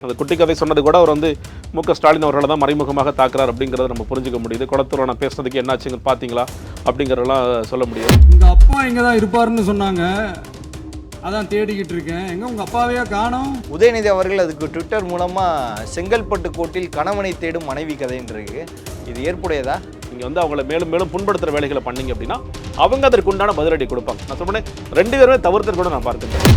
அந்த குட்டி கதை சொன்னது கூட அவர் வந்து ஸ்டாலின் அவர்களை தான் மறைமுகமாக தாக்குறார் அப்படிங்கிறத நம்ம புரிஞ்சுக்க முடியுது. குளத்தூர் நான் பேசுனதுக்கு என்னாச்சுங்க பார்த்தீங்களா அப்படிங்கிறதெல்லாம் சொல்ல முடியாது. உங்க அப்பா இங்கே தான் இருப்பாருன்னு சொன்னாங்க, அதான் தேடிக்கிட்டு இருக்கேன். எங்க உங்க அப்பாவையே காணோம். உதயநிதி அவர்கள் அதுக்கு ட்விட்டர் மூலமாக செங்கல்பட்டு கோட்டில் கணவனை தேடும் மனைவி கதைன்றிருக்கு. இது ஏற்புடையதா? நீங்கள் வந்து அவங்கள மேலும் மேலும் புண்படுத்துகிற வேலைகளை பண்ணீங்க அப்படின்னா அவங்க அதற்கு உண்டான பதிலடி கொடுப்பாங்க. நான் சொன்னேன் 2 பேருமே தவிர்த்து கூட நான் பார்த்துட்டேன்.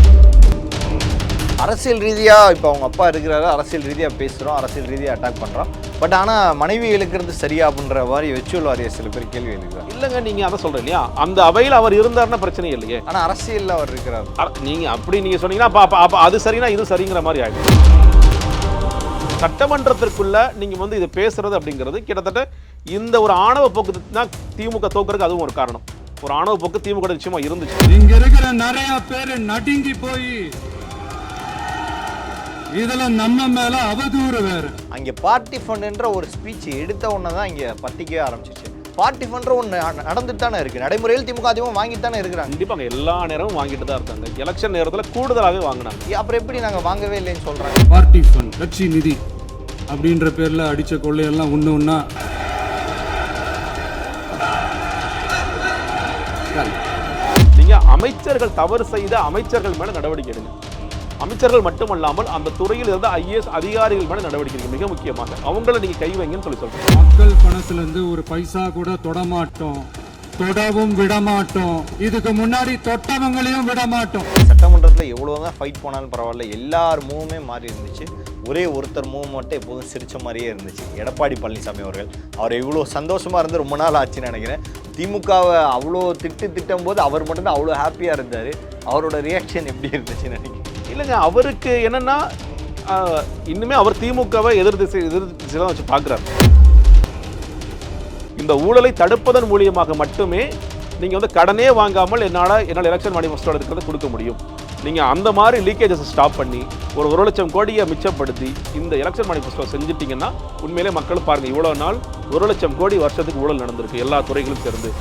அரசியல் ரீதியாக இப்போ அவங்க அப்பா இருக்கிறாரு, அரசியல் ரீதியாக பேசுகிறோம், அரசியல் ரீதியாக அட்டாக் பண்ணுறோம். பட் ஆனால் மனைவி இழுக்கிறது சரியா அப்படின்ற மாதிரி வெச்சுவல் வாரியர் சில பேர் கேள்வி எழுதுறாங்க. இல்லைங்க, நீங்கள் அதை சொல்கிறேன் இல்லையா, அந்த அவையில் அவர் இருந்தாருன்னா பிரச்சனை இல்லையே. ஆனால் அரசியலில் அவர் இருக்கிறார். நீங்கள் அப்படி நீங்கள் சொன்னீங்கன்னா அப்போ அது சரினா இது சரிங்கிற மாதிரி ஆகிடும். சட்டமன்றத்திற்குள்ள நீங்கள் வந்து இது பேசுறது அப்படிங்கிறது கிட்டத்தட்ட இந்த ஒரு ஆணவ போக்கு தான் திமுக தோக்குறதுக்கு அதுவும் ஒரு காரணம். ஒரு ஆணவ போக்கு திமுக நிச்சயமா இருந்துச்சு. இங்க இருக்கிற நிறைய பேர் நடுங்கி போய் இதுல நம்ம மேல அவதூறு வேற. அங்கே பார்ட்டி ஃபண்டுன்ற ஒரு ஸ்பீச் எடுத்த உடனே தான் இங்கே பத்திக்கவே ஆரம்பிச்சிச்சு. பார்ட்டி ஃபண்ட்ற ஒன்று நடந்துட்டு தானே இருக்குது. நடைமுறையில் திமுக அதிகமாக வாங்கிட்டு தானே இருக்கிறாங்க. கண்டிப்பாக எல்லா நேரமும் வாங்கிட்டு தான் இருக்காங்க. எலெக்ஷன் நேரத்தில் கூடுதலாகவே வாங்கினாங்க. அப்புறம் எப்படி நாங்கள் வாங்கவே இல்லைன்னு சொல்கிறாங்க? பார்ட்டி ஃபண்ட், கட்சி நிதி அப்படின்ற பேர்ல அடிச்ச கொள்ளையெல்லாம் ஒண்ணா நீங்க அமைச்சர்கள் தவறு செய்த அமைச்சர்கள் மேல நடவடிக்கை எடுங்க. அமைச்சர்கள் மட்டுமல்லாமல் அந்த துறையில் இருந்த IAS அதிகாரிகள் மேல நடவடிக்கை எடுங்க. மிக முக்கியமாக அவங்கள நீங்க கை வைங்கன்னு சொல்றேன். மக்கள் பணத்துல இருந்து ஒரு பைசா கூட தொடமாட்டோம், தொடவும் விடமாட்டோம். இதுக்கு முன்னாடி தொட்டவங்களையும் விடமாட்டோம். சட்டமன்றத்தில் எவ்வளோதான் ஃபைட் போனாலும் பரவாயில்ல, எல்லார் மூவுமே மாறி இருந்துச்சு. ஒரே ஒருத்தர் மூவ் மட்டும் எப்போதும் சிரிச்ச மாதிரியே இருந்துச்சு. எடப்பாடி பழனிசாமி அவர்கள் அவர் இவ்வளோ சந்தோஷமாக இருந்து ரொம்ப நாள் ஆச்சுன்னு நினைக்கிறேன். திமுகவை அவ்வளோ திட்டும் போது அவர் மட்டும்தான் அவ்வளோ ஹாப்பியாக இருந்தார். அவரோட ரியாக்ஷன் எப்படி இருந்துச்சுன்னு நினைக்கிறேன். இல்லைங்க, அவருக்கு என்னன்னா இன்னுமே அவர் திமுகவை எதிர் திசையில வச்சு பார்க்குறாரு. இந்த ஊழலை தடுப்பதன் மூலியமாக மட்டுமே நீங்கள் வந்து கடனே வாங்காமல் என்னால் எலெக்ஷன் மேனிஃபெஸ்டோ இருக்கிறத கொடுக்க முடியும். நீங்கள் அந்த மாதிரி லீக்கேஜஸ் ஸ்டாப் பண்ணி ஒரு 1 லட்சம் கோடியை மிச்சப்படுத்தி இந்த எலெக்ஷன் மேனிஃபெஸ்டோ செஞ்சுட்டிங்கன்னா உண்மையிலே மக்கள் பாருங்கள், இவ்வளோ நாள் 1 லட்சம் கோடி வருஷத்துக்கு ஊழல் நடந்திருக்கு எல்லா துறைகளும் சேர்ந்து.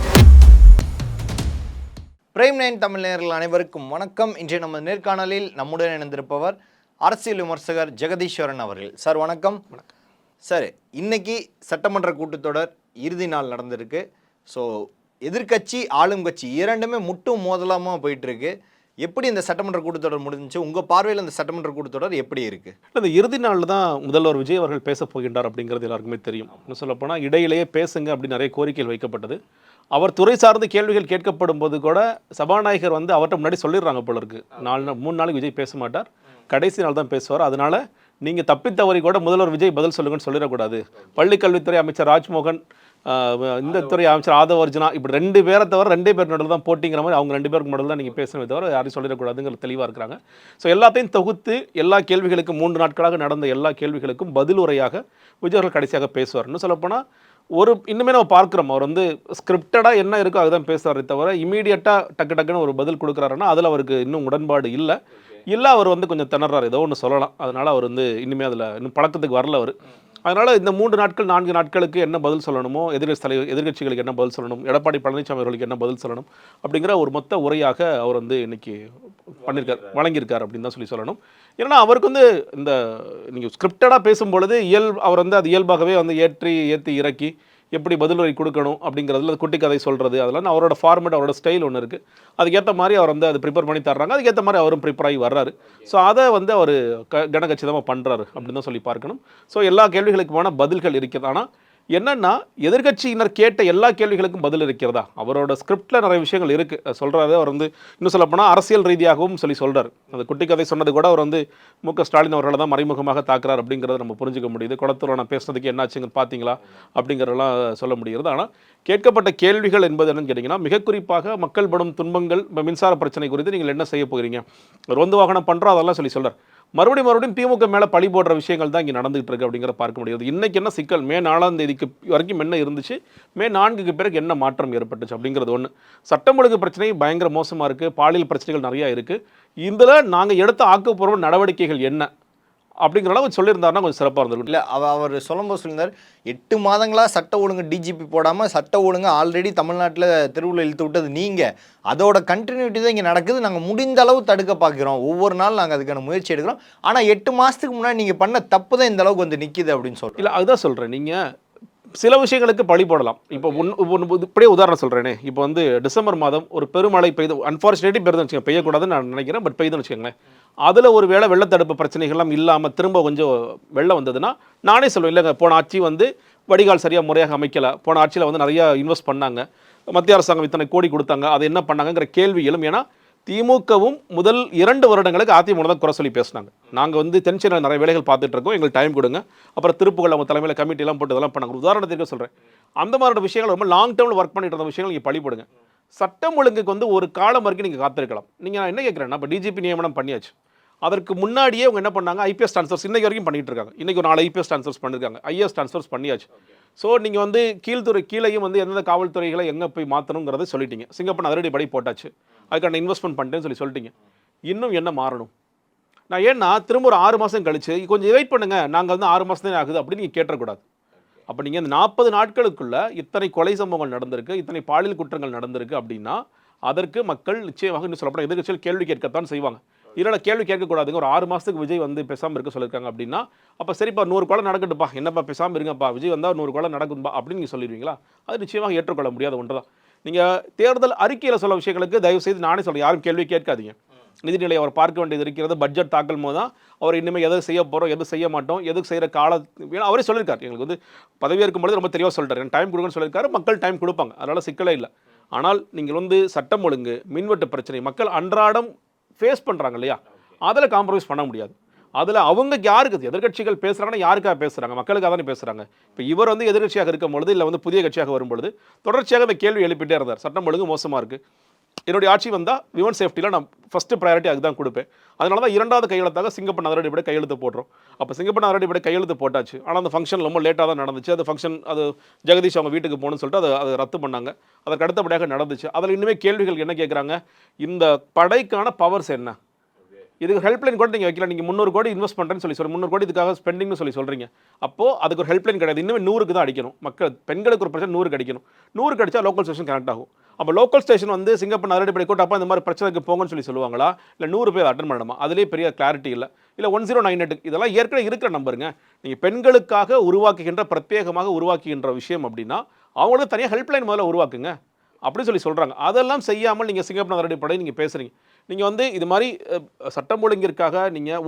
பிரைம் 9 தமிழ் நேயர்கள் அனைவருக்கும் வணக்கம். இன்றைய நம்ம நேர்காணலில் நம்முடன் இணைந்திருப்பவர் அரசியல் விமர்சகர் ஜெகதீஸ்வரன் அவர்கள். சார் வணக்கம். சார், இன்னைக்கு சட்டமன்ற கூட்டத்தொடர் இறுதி நாள் நடந்திருக்கு. ஸோ எதிர்கட்சி ஆளும் கட்சி இரண்டுமே முட்டும் மோதலாமல் போயிட்டுருக்கு. எப்படி இந்த சட்டமன்ற கூட்டத்தொடர் முடிஞ்சிச்சு? உங்கள் பார்வையில் இந்த சட்டமன்ற கூட்டத்தொடர் எப்படி இருக்குது? இந்த இறுதி நாளில் தான் முதல்வர் விஜய் அவர்கள் பேச போகின்றார் அப்படிங்கிறது எல்லாருக்குமே தெரியும். இன்னும் சொல்லப்போனால் இடையிலேயே பேசுங்க அப்படின்னு நிறைய கோரிக்கைகள் வைக்கப்பட்டது. அவர் துறை சார்ந்த கேள்விகள் கேட்கப்படும் போது கூட சபாநாயகர் வந்து அவர்கிட்ட முன்னாடி சொல்லிடுறாங்க போல இருக்கு, 3 நாளைக்கு விஜய் பேச மாட்டார், கடைசி நாள் தான் பேசுவார். அதனால நீங்கள் தப்பித்தவரை கூட முதல்வர் விஜய் பதில் சொல்லுங்கன்னு சொல்லிடக்கூடாது. பள்ளிக்கல்வித்துறை அமைச்சர் ராஜ்மோகன், இந்த துறை அமைச்சர் ஆதவ அர்ஜுனா, இப்படி 2 பேரை தவிர 2 பேர் நடுவில் தான் போட்டிங்கிற மாதிரி அவங்க 2 பேருக்கு நடுவில் தான் நீங்கள் பேசவே தவிர யாரையும் சொல்லிடக்கூடாதுங்கிற தெளிவாக இருக்கிறாங்க. ஸோ எல்லாத்தையும் தொகுத்து எல்லா கேள்விகளுக்கும் 3 நாட்களாக நடந்த எல்லா கேள்விகளுக்கும் பதில் உரையாக விஜய் அவர்கள் கடைசியாக பேசுவார். இன்னும் சொல்லப்போனால் இன்னுமே நம்ம பார்க்குறோம், அவர் வந்து ஸ்கிரிப்டடாக என்ன இருக்கோ அதுதான் பேசுவாரே தவிர இமீடியட்டாக டக்குன்னு ஒரு பதில் கொடுக்குறாருன்னா அதில் அவருக்கு இன்னும் உடன்பாடு இல்லை. அவர் வந்து கொஞ்சம் திணறாரு, ஏதோ ஒன்று சொல்லலாம். அதனால் அவர் வந்து இன்னுமே அதில் இன்னும் பழக்கத்துக்கு வரல அவர். அதனால் இந்த 3 நாட்கள் 4 நாட்களுக்கு என்ன பதில் சொல்லணுமோ, எதிர்கட்சிகளுக்கு என்ன பதில் சொல்லணும், எடப்பாடி பழனிசாமி அவர்களுக்கு என்ன பதில் சொல்லணும் அப்படிங்கிற ஒரு மொத்த உரையாக அவர் வந்து இன்னைக்கு வழங்கியிருக்கார் அப்படின்னு தான் சொல்லணும். ஏன்னா அவருக்கு வந்து இந்த நீங்கள் ஸ்கிரிப்டடாக பேசும்பொழுது அவர் வந்து அது இயல்பாகவே வந்து ஏற்றி இறக்கி எப்படி பதிலுரை கொடுக்கணும் அப்படிங்கிறதுல குட்டி கதை சொல்கிறது, அதெல்லாம் அவரோட ஃபார்மேட், அவரோட ஸ்டைல் ஒன்று இருக்குது. அதுக்கேற்ற மாதிரி அவர் வந்து அதை ப்ரிப்பேர் பண்ணி தர்றாங்க. அதுக்கேற்ற மாதிரி அவரும் ப்ரிப்பேர் ஆகி வர்றாரு. ஸோ அதை வந்து அவர் கனகச்சிதமாக பண்ணுறாரு அப்படின்னு தான் சொல்லி பார்க்கணும். ஸோ எல்லா கேள்விகளுக்குமான பதில்கள் இருக்கிறது. ஆனால் என்னன்னா எதிர்கட்சியினர் கேட்ட எல்லா கேள்விகளுக்கும் பதில் இருக்கிறதா? அவரோட ஸ்கிரிப்டில் நிறைய விஷயங்கள் இருக்குது சொல்கிறாரு. அவர் வந்து இன்னும் சொல்லப்போனால் அரசியல் ரீதியாகவும் சொல்கிறார். அந்த குட்டி கதை சொன்னது கூட அவர் வந்து ஸ்டாலின் அவர்களை தான் மறைமுகமாக தாக்குறார் அப்படிங்கிறத நம்ம புரிஞ்சுக்க முடியுது. குளத்தூர் நான் பேசுனதுக்கு என்னாச்சுங்க பார்த்தீங்களா அப்படிங்கிறதெல்லாம் சொல்ல முடிகிறது. ஆனால் கேட்கப்பட்ட கேள்விகள் என்பது என்னன்னு கேட்டிங்கன்னா, மிக குறிப்பாக மக்கள் படும் துன்பங்கள், மின்சார பிரச்சனை குறித்து நீங்கள் என்ன செய்ய போகிறீங்க, ரோந்து வாகனம் பண்ணுறோம் அதெல்லாம் சொல்கிறார். மறுபடியும் திமுக மேலே பழி போடுற விஷயங்கள் தான் இங்கே நடந்துகிட்டு இருக்கு அப்படிங்கிற பார்க்க முடியாது. இன்றைக்கி என்ன சிக்கல், மே 4ஆம் தேதிக்கு வரைக்கும் என்ன இருந்துச்சு, மே 4க்கு பிறகு என்ன மாற்றம் ஏற்பட்டுச்சு அப்படிங்கிறது ஒன்று. சட்டம் ஒழுங்கு பிரச்சனை பயங்கர மோசமாக இருக்குது, பாலியல் பிரச்சனைகள் நிறையா இருக்குது. இதில் நாங்கள் எடுத்த ஆக்கப்பூர்வ நடவடிக்கைகள் என்ன, அப்படிங்கிற அளவு சொல்லியிருந்தாருன்னா கொஞ்சம் சிறப்பாக இருந்திருக்கும். இல்லை அவர் சொல்லும்போது சொல்லியிருந்தார் 8 மாதங்களாக சட்ட ஒழுங்கு டிஜிபி போடாமல் சட்ட ஒழுங்கு ஆல்ரெடி தமிழ்நாட்டில் தெருவில் இழுத்து விட்டது நீங்கள், அதோட கண்டினியூட்டி தான் இங்கே நடக்குது, நாங்கள் முடிந்த அளவு தடுக்க பார்க்குறோம், ஒவ்வொரு நாள் நாங்கள் அதுக்கான முயற்சி எடுக்கிறோம், ஆனால் 8 மாதத்துக்கு முன்னாடி நீங்கள் பண்ண தப்பு தான் இந்த அளவுக்கு வந்து நிற்கிது அப்படின்னு சொல்கிறோம். இல்லை அதுதான் சொல்கிறேன், நீங்கள் சில விஷயங்களுக்கு பழி போடலாம். இப்போ இப்படியே உதாரணம் சொல்கிறேனே, இப்போ வந்து டிசம்பர் மாதம் ஒரு பெருமழை பெய்து, அன்ஃபார்ச்சுனேட்லி பெய்யுதுன்னு வச்சுக்கோங்க, பெய்யக்கூடாதுன்னு நான் நினைக்கிறேன், பட் பெய்யுதுன்னு வச்சுக்கோங்களேன். அதில் ஒரு வேளை வெள்ளத்தடுப்பு பிரச்சனைகள்லாம் இல்லாமல் திரும்ப கொஞ்சம் வெள்ளம் வந்ததுன்னா நானே சொல்லுவேன், இல்லைங்க போன ஆட்சி வந்து வடிகால் சரியாக முறையாக அமைக்கலை, போன ஆட்சியில் வந்து நிறையா இன்வெஸ்ட் பண்ணாங்க, மத்திய அரசாங்கம் இத்தனை கோடி கொடுத்தாங்க, அது என்ன பண்ணாங்கங்கிற கேள்வி எழும். ஏன்னா திமுகவும் முதல் 2 வருடங்களுக்கு அதிமுக தான் குறை சொல்லி பேசினாங்க. நாங்கள் வந்து தென்சென்னையில் நிறைய வேலைகள் பார்த்துட்டு இருக்கோம், எங்களுக்கு டைம் கொடுங்க, அப்புறம் திருப்புகள் அவங்க தலைமையில் கமிட்டிலாம் போட்டு இதெல்லாம் பண்ணாங்க. உதாரணத்துக்கு சொல்கிறேன், அந்த மாதிரியான விஷயங்கள் ரொம்ப லாங் டேர்மில் ஒர்க் பண்ணிட்டு இருந்த விஷயங்கள் நீங்கள் பழிப்படுங்க. சட்டம் ஒழுங்குக்கு வந்து ஒரு காலம் வரைக்கும் நீங்கள் காத்திருக்கலாம். நீங்கள் நான் என்ன கேட்குறேன்னா, இப்போ டிஜிபி நியமனம் பண்ணியாச்சு, அதற்கு முன்னாடியே அவங்க என்ன பண்ணாங்க, ஐபிஎஸ் ட்ரான்ஸ்ஃபர்ஸ் இன்னைக்கு வரைக்கும் பண்ணிட்டு இருக்காங்க. இன்றைக்கி ஒரு 4 ஐபிஎஸ் ட்ரான்ஸ்ஃபர்ஸ் பண்ணியிருக்காங்க, ஐஏஎஸ் ட்ரான்ஸ்ஃபர்ஸ் பண்ணியாச்சு. ஸோ நீங்கள் வந்து கீழையும் வந்து எந்தெந்த காவல்துறைகளை எங்கே போய் மாற்றணுங்கிறத சொல்லிட்டீங்க. சிங்கப்பூர் அதிரடி படி போட்டாச்சு, அதுக்கான இன்வெஸ்ட்மெண்ட் பண்ணிட்டேன்னு சொல்லிட்டீங்க. இன்னும் என்ன மாறணும்? நான் ஏன்னா திரும்ப ஒரு 6 மாதம் கழிச்சு கொஞ்சம் வெயிட் பண்ணுங்க, நாங்கள் வந்து 6 மாதம் தான் ஆகுது அப்படின்னு நீங்கள் கேட்டக்கூடாது. அப்போ நீங்கள் இந்த 40 நாட்களுக்குள்ள இத்தனை கொலை சம்பவங்கள் நடந்திருக்கு, இத்தனை பாலியல் குற்றங்கள் நடந்திருக்கு அப்படின்னா அதற்கு மக்கள் நிச்சயமாக இன்னும் சொல்லப்பட எதிர்க்கட்சிகள் கேள்வி கேட்கத்தான் செய்வாங்க. இதனால் கேள்வி கேட்கக்கூடாதுங்க. ஒரு 6 மாதத்துக்கு விஜய் வந்து பேசாமல் இருக்க சொல்லியிருக்காங்க அப்படின்னா, அப்போ சரிப்பா 100 கொலை நடக்கட்டுப்பா, என்னப்பா பேசாமல் இருங்கப்பா, விஜய் வந்தால் 100 கொலை நடக்கும்பா அப்படின்னு நீங்கள் சொல்லிடுவீங்களா? அது நிச்சயமாக ஏற்றுக்கொள்ள முடியாத ஒன்று தான். நீங்கள் தேர்தல் அறிக்கையில் சொல்ல விஷயங்களுக்கு தயவுசெய்து நானே சொல்கிறேன், யாரும் கேள்வி கேட்காதீங்க. நிதிநிலை அவர் பார்க்க வேண்டியது இருக்கிறது. பட்ஜெட் தாக்கல் போது தான் அவர் இனிமேல் எதை செய்ய போகிறோம், எது செய்ய மாட்டோம், எதுக்கு செய்கிற ஏன்னா அவரே சொல்லியிருக்காரு, எங்களுக்கு வந்து பதவி இருக்கும்பொழுது ரொம்ப தெளிவாக சொல்லிட்டார், எனக்கு டைம் கொடுங்கன்னு சொல்லியிருக்காரு. மக்கள் டைம் கொடுப்பாங்க, அதனால் சிக்கலே இல்லை. ஆனால் நீங்கள் வந்து சட்டம் ஒழுங்கு, மின்வெட்டு பிரச்சனை மக்கள் அன்றாடம் ஃபேஸ் பண்ணுறாங்க இல்லையா, அதில் காம்ப்ரமைஸ் பண்ண முடியாது. அதில் அவங்க யாருக்கு எதிர்கட்சிகள் பேசுகிறாங்கன்னா யாருக்காக பேசுகிறாங்க, மக்களுக்காக தானே பேசுகிறாங்க. இப்போ இவர் வந்து எதிர்கட்சியாக இருக்கும் பொழுது இல்லை வந்து புதிய கட்சியாக வரும்பொழுது தொடர்ச்சியாக இந்த கேள்வி எழுப்பிட்டே இருந்தார், சட்டம் ஒழுங்கு மோசமாக இருக்குது, என்னுடைய ஆட்சி வந்தால் விமன் சேஃப்டியில் நான் ஃபஸ்ட்டு ப்ரையாரிட்டி அதுக்கு தான் கொடுப்பேன். அதனால தான் 2வது கையெழுத்தாக சிங்கப்பூர் அதிரடிப்படை கையெழுத்து போடுறோம். அப்போ சிங்கப்பூர் அதிரடிப்படை கையெழுத்து போட்டாச்சு. ஆனால் அந்த ஃபங்க்ஷன் ரொம்ப லேட்டாக தான் நடந்துச்சு. அது ஃபங்க்ஷன் அது ஜெகதீஷ் அவங்க வீட்டுக்கு போகணும்னு சொல்லிட்டு அதை ரத்து பண்ணாங்க. அதற்கு அடுத்தபடியாக நடந்துச்சு. அதில் இன்னுமே கேள்விகள் என்ன கேட்குறாங்க, இந்த படைக்கான பவர்ஸ் என்ன, இதுக்கு ஹெல்ப்லைன் கூட நீங்கள் வைக்கல, நீங்கள் 300 கோடி இன்வெஸ்ட் பண்ணுறேன்னு சொல்லி 300 கோடி இதுக்காக ஸ்பெண்டிங்னு சொல்லி சொல்கிறீங்க. அப்போது அதுக்கு ஒரு ஹெல்ப்லைன் கிடையாது, இன்னுமே 100க்கு தான் அடிக்கணும். மக்கள் பெண்களுக்கு ஒரு பிரச்சனை 100க்கு அடிக்கணும், 100க்கு அடித்தா லோக்கல் ஸ்டேஷன் கனெக்ட் ஆகும். அப்போ லோக்கல் ஸ்டேஷன் வந்து சிங்கப்பூர் அதிரடிப்படை கூட்ட அப்போ இந்த மாதிரி பிரச்சனைக்கு போங்கன்னு சொல்லி சொல்லுவாங்களா, இல்லை 100 பேர் அட்டன் பண்ணணுமா, அதிலே பெரிய கிளாரிட்டி இல்லை. இல்லை 1098 இதெல்லாம் ஏற்கனவே இருக்கிற நம்பருங்க. நீங்கள் பெண்களுக்காக உருவாக்குகின்ற பிரத்யேகமாக உருவாக்குகின்ற விஷயம் அப்படின்னா அவங்களுக்கு தனியாக ஹெல்ப்லைன் முதல்ல உருவாக்குங்க அப்படின்னு சொல்லி சொல்கிறாங்க. அதெல்லாம் செய்யாமல் நீங்கள் சிங்கப்பூர் அதிரடிப்படை நீங்கள் பேசுகிறீங்க. நீங்கள் வந்து இது மாதிரி சட்டம் ஒழுங்கிற்காக நீங்கள்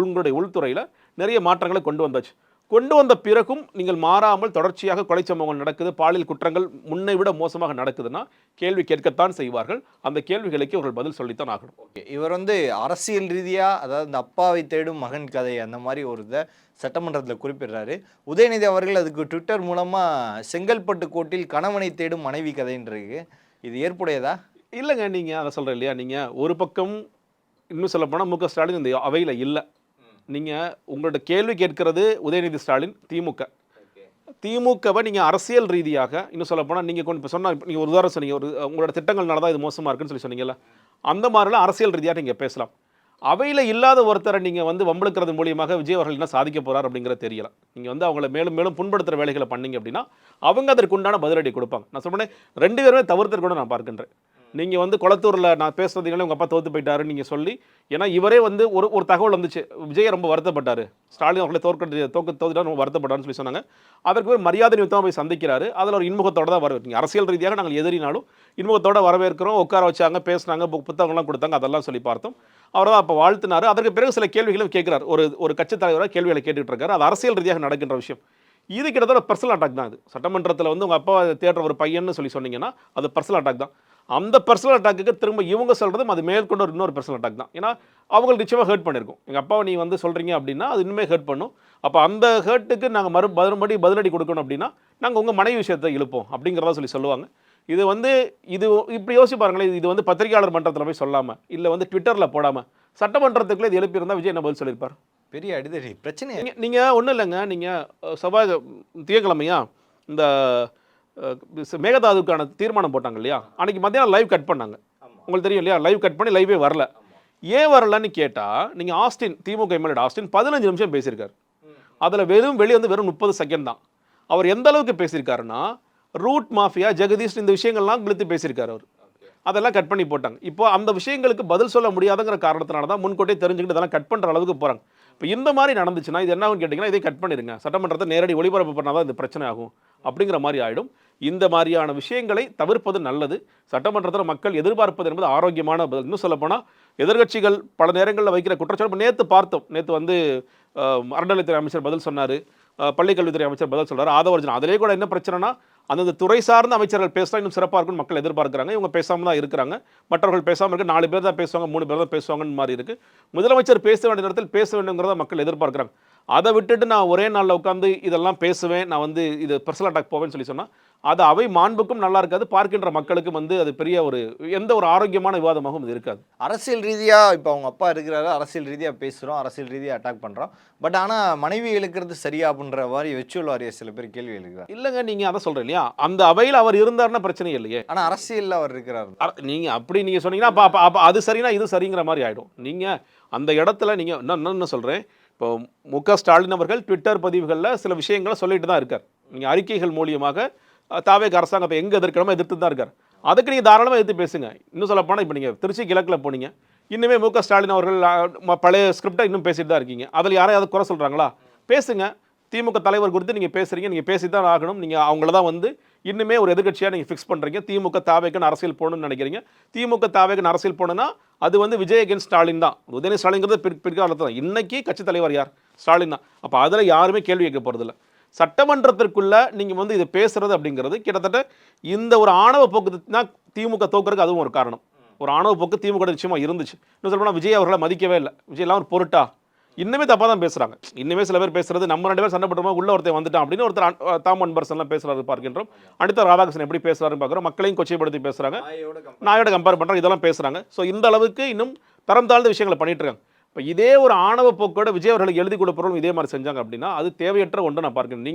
உங்களுடைய உள்துறையில் நிறைய மாற்றங்களை கொண்டு வந்த பிறகும் நீங்கள் மாறாமல் தொடர்ச்சியாக கொலை சம்பவங்கள் நடக்குது, பாலியல் குற்றங்கள் முன்னை விட மோசமாக நடக்குதுன்னா கேள்வி கேட்கத்தான் செய்வார்கள். அந்த கேள்விகளுக்கு அவர்கள் பதில் சொல்லித்தான் ஆகணும். ஓகே, இவர் வந்து அரசியல் ரீதியாக அதாவது இந்த அப்பாவை தேடும் மகன் கதை அந்த மாதிரி ஒரு இதை சட்டமன்றத்தில் குறிப்பிடுறாரு. உதயநிதி அவர்கள் அதுக்கு ட்விட்டர் மூலமாக செங்கல்பட்டு கோட்டில் கணவனை தேடும் மனைவி கதைன்றிருக்கு. இது ஏற்புடையதா? இல்லைங்க, நீங்கள் அதை சொல்கிறேன் இல்லையா, நீங்கள் ஒரு பக்கம் இன்னும் சொல்லப்போனால் மு.க. ஸ்டாலின் இந்த அவையில் இல்லை. நீங்கள் உங்களோட கேள்வி கேட்கிறது உதயநிதி ஸ்டாலின், திமுகவை நீங்கள் அரசியல் ரீதியாக இன்னும் சொல்லப்போனால் நீங்கள் இப்போ சொன்னால் நீங்கள் ஒரு உதாரணம் சொன்னீங்க, உங்களோட திட்டங்கள்னால தான் இது மோசமாக இருக்குன்னு சொல்லி சொன்னீங்கல்ல, அந்த மாதிரிலாம் அரசியல் ரீதியாக நீங்கள் பேசலாம். அவையில் இல்லாத ஒருத்தரை நீங்கள் வந்து வம்பளுக்கிறது மூலியமாக விஜய் அவர்கள் என்ன சாதிக்க போகிறார் அப்படிங்கிறது தெரியல. நீங்கள் வந்து அவங்கள மேலும் மேலும் புண்படுத்துகிற வேலைகளை பண்ணீங்க அப்படின்னா அவங்க அதற்கு உண்டான பதிலடி கொடுப்பாங்க. நான் சொன்னேன் 2 பேருமே தவிர்த்து கூட நான் பார்க்கின்றேன். நீங்கள் வந்து குளத்தூரில் நான் பேசுறதுனால உங்கள் அப்பா தோற்று போயிட்டாருன்னு நீங்கள் சொல்லி, ஏன்னா இவரே வந்து ஒரு தகவல் வந்துச்சு, விஜய் ரொம்ப வருத்தப்பட்டார், ஸ்டாலின் அவர்களை தோத்துட்டாரு ரொம்ப வருத்தப்பட்டாருன்னு சொல்லி சொன்னாங்க. அதற்கு ஒரு மரியாதை நிமித்தமாக போய் சந்திக்கிறாரு. அதில் ஒரு இன்முகத்தோடு தான் வரவேற்கிறீங்க. அரசியல் ரீதியாக நாங்கள் எதிரினாலும் இன்முகத்தோடு வரவேற்கிறோம், உட்கார வச்சாங்க, பேசினாங்க, புத்தகங்கள்லாம் கொடுத்தாங்க, அதெல்லாம் சொல்லி பார்த்தோம். அவர் தான் அப்போ வாழ்த்தினார். அதற்கு பிறகு சில கேள்விகளும் கேட்குறாரு. ஒரு கட்சி தலைவராக கேள்விகளை கேட்டுட்டு இருக்காரு. அது அரசியல் ரீதியாக நடக்கின்ற விஷயம். இது கிட்டத்தட்ட பர்சனல் அட்டாக் தான். இது சட்டமன்றத்தில் வந்து உங்கள் அப்பா தேடுற ஒரு பையன்னு சொல்லி சொன்னீங்கன்னா அது பர்சனல் அட்டாக் தான். அந்த பர்சனல் அட்டாக்கு திரும்ப இவங்க சொல்கிறதும் அது மேற்கொண்டு இன்னொரு பர்சனல் அட்டாக் தான். ஏன்னா அவங்களுக்கு நிச்சயமாக ஹர்ட் பண்ணியிருக்கும். எங்கள் அப்பாவை நீ வந்து சொல்கிறீங்க அப்படின்னா அது இன்னுமே ஹர்ட் பண்ணும். அப்போ அந்த ஹர்ட்டுக்கு நாங்கள் மறுபடி பதிலடி கொடுக்கணும் அப்படின்னா நாங்கள் உங்கள் மனைவி விஷயத்தை இழுப்போம் அப்படிங்கிறதா சொல்லுவாங்க. இது வந்து இப்படி யோசிச்சு பாருங்களேன், இது வந்து பத்திரிகையாளர் மன்றத்தில் போய் சொல்லாமல் இல்லை வந்து ட்விட்டரில் போடாமல் சட்டமன்றத்துக்குள்ளே இது எழுப்பியிருந்தால் விஜய் என்ன பதில் சொல்லியிருப்பார்? பெரிய அடிதடி பிரச்சனை. நீங்கள் ஒன்றும் இல்லைங்க, நீங்கள் செவ்வாய் திங்கக்கிழமையா இந்த மேகதாதுக்கான தீர்மானம் போட்டாங்க இல்லையா, அன்றைக்கி மத்தியானம் லைவ் கட் பண்ணாங்க. உங்களுக்கு தெரியும் இல்லையா, லைவ் கட் பண்ணி லைவே வரல. ஏன் வரலன்னு கேட்டால் நீங்கள் ஆஸ்டின் திமுக எம்எல்ஏ ஆஸ்டின் 15 நிமிஷம் பேசியிருக்காரு. அதில் வெளியே வந்து வெறும் 30 செகண்ட் தான். அவர் எந்த அளவுக்கு பேசியிருக்காருன்னா ரூட் மாஃபியா ஜெகதீஷ் இந்த விஷயங்கள்லாம் இழுத்து பேசியிருக்காரு அவர். அதெல்லாம் கட் பண்ணி போட்டாங்க. இப்போ அந்த விஷயங்களுக்கு பதில் சொல்ல முடியாதுங்கிற காரணத்தினால தான் முன்கூட்டியே தெரிஞ்சுக்கிட்டு இதெல்லாம் கட் பண்ணுற அளவுக்கு போகிறாங்க. இப்போ இந்த மாதிரி நடந்துச்சுன்னா இது என்ன ஆகும்னு கேட்டிங்கன்னா இதை கட் பண்ணிடுங்க, சட்டமன்றத்தை நேரடி ஒளிபரப்பு பண்ணால் தான் இந்த பிரச்சனை ஆகும் அப்படிங்கிற மாதிரி ஆகிடும். இந்த மாதிரியான விஷயங்களை தவிர்ப்பது நல்லது. சட்டமன்றத்தில் மக்கள் எதிர்பார்ப்பது என்பது ஆரோக்கியமான பதில். இன்னும் சொல்லப்போனால் எதிர்க்கட்சிகள் பல நேரங்களில் வைக்கிற குற்றச்சாட்டு நேற்று பார்த்தோம். நேற்று வந்து அறநிலையத்துறை அமைச்சர் பதில் சொன்னார், பள்ளிக்கல்வித்துறை அமைச்சர் பதில் சொல்கிறார், ஆதவர்ஜன். அதிலே கூட என்ன பிரச்சனைனா அந்தந்த துறை சார்ந்த அமைச்சர்கள் பேசினா இன்னும் சிறப்பாக இருக்கும்னு மக்கள் எதிர்பார்க்குறாங்க. இவங்க பேசாமல் தான் இருக்கிறாங்க. மற்றவர்கள் பேசாமல் இருக்க 4 பேர் தான் பேசுவாங்க, 3 பேர் தான் பேசுவாங்கன்னு மாதிரி இருக்குது. முதலமைச்சர் பேச வேண்டிய நேரத்தில் பேச வேண்டுங்கிறத மக்கள் எதிர்பார்க்குறாங்க. அதை விட்டுட்டு நான் ஒரே நாளில் உட்காந்து இதெல்லாம் பேசுவேன், நான் வந்து இது பர்சனல் அட்டாக் போவேன்னு சொல்லி சொன்னால் அது அவை மாண்புக்கும் நல்லா இருக்காது, பார்க்கின்ற மக்களுக்கும் வந்து அது பெரிய எந்த ஒரு ஆரோக்கியமான விவாதமாகவும் இது இருக்காது. அரசியல் ரீதியாக இப்போ அவங்க அப்பா இருக்கிறாரு, அரசியல் ரீதியாக பேசுகிறோம், அரசியல் ரீதியாக அட்டாக் பண்ணுறோம். பட் ஆனால் மனைவி இழுக்கிறது சரியா அப்படின்ற மாதிரி வெச்சுவல் வாரிய சில பேர் கேள்வி எழுக்கிறார். இல்லைங்க, நீங்கள் அதை சொல்கிறேன் இல்லையா, அந்த அவையில் அவர் இருந்தாருன்னா பிரச்சனை இல்லையே. ஆனால் அரசியலில் அவர் இருக்கிறார். நீங்கள் அப்படி நீங்கள் சொன்னீங்கன்னா அப்போ அது சரினா இது சரிங்கிற மாதிரி ஆகிடும். நீங்கள் அந்த இடத்துல நீங்கள் என்ன சொல்கிறேன், இப்போ மு.க. ஸ்டாலின் அவர்கள் ட்விட்டர் பதிவுகளில் சில விஷயங்களை சொல்லிட்டு தான் இருக்கார். நீங்கள் அறிக்கைகள் மூலியமாக தாவேக அரசாங்கத்தை எங்கே எதிர்க்கணுமோ எதிர்த்து தான் இருக்கார். அதுக்கு நீங்கள் தாராளமாக எதிர்த்து பேசுங்க. இன்னும் சொல்ல போனால் இப்போ நீங்கள் திருச்சி கிழக்கில் போனீங்க, இன்னுமே மு.க. ஸ்டாலின் அவர்கள் பழைய ஸ்கிரிப்டை இன்னும் பேசிட்டு தான் இருக்கீங்க. அதில் யாரையாவது குறை சொல்கிறாங்களா? பேசுங்க. திமுக தலைவர் குறித்து நீங்கள் பேசுகிறீங்க, நீங்கள் பேசி தான் ஆகணும். நீங்கள் அவங்கள தான் வந்து இன்னுமே ஒரு எதிர்க்கட்சியாக நீங்கள் ஃபிக்ஸ் பண்ணுறீங்க. திமுக தாவேகன்னு அரசியல் போகணும்னு நினைக்கிறீங்க. திமுக தாவேகன்னு அரசியல் போகணுன்னா அது வந்து விஜய் அகேன்ஸ்ட் ஸ்டாலின் தான். உதயநிதி ஸ்டாலின்ங்கிறது பிற்காலத்தில் தான். இன்னைக்கு கட்சி தலைவர் யார்? ஸ்டாலின் தான். அப்போ அதில் யாருமே கேள்வி கேட்க போகிறதில்ல. சட்டமன்றத்திற்குள்ள நீங்கள் வந்து இதை பேசுறது அப்படிங்கிறது கிட்டத்தட்ட இந்த ஒரு ஆணவ போக்கு தான் திமுக தோக்குறதுக்கு அதுவும் ஒரு காரணம். ஒரு ஆணவ போக்கு திமுக நிச்சயமாக இருந்துச்சு. இன்னும் சொல்லப்போனால் விஜய் அவர்களை மதிக்கவே இல்லை. விஜய் எல்லாம் ஒரு பொருட்டா இன்னுமே தப்பாக தான் பேசுகிறாங்க. இன்னுமே சில பேர் பேசுறது நம்ம 2 பேர் சண்டை போட்டோமா உள்ள ஒருத்தர் வந்துட்டான் அப்படின்னு ஒருத்தர் தாம் அன்பர்சன்லாம் பேசுறாரு பார்க்கின்றோம். அடுத்த ராதாகிருஷ்ணன் எப்படி பேசுறாருன்னு பார்க்குறோம். மக்களையும் கொச்சைப்படுத்தி பேசுகிறாங்க, நாயோட கம்பேர் பண்ணுறாங்க, இதெல்லாம் பேசுகிறாங்க. ஸோ இந்த அளவுக்கு இன்னும் தரம் தாழ்ந்த விஷயங்களை பண்ணிட்டு இருக்காங்க. இப்போ இதே ஒரு ஆணவ போக்கோட விஜய் அவர்களுக்கு எழுதி கொடுப்பவர்களும் இதே மாதிரி செஞ்சாங்க அப்படின்னா அது தேவையற்ற ஒன்று நான் பார்க்கிறேன்.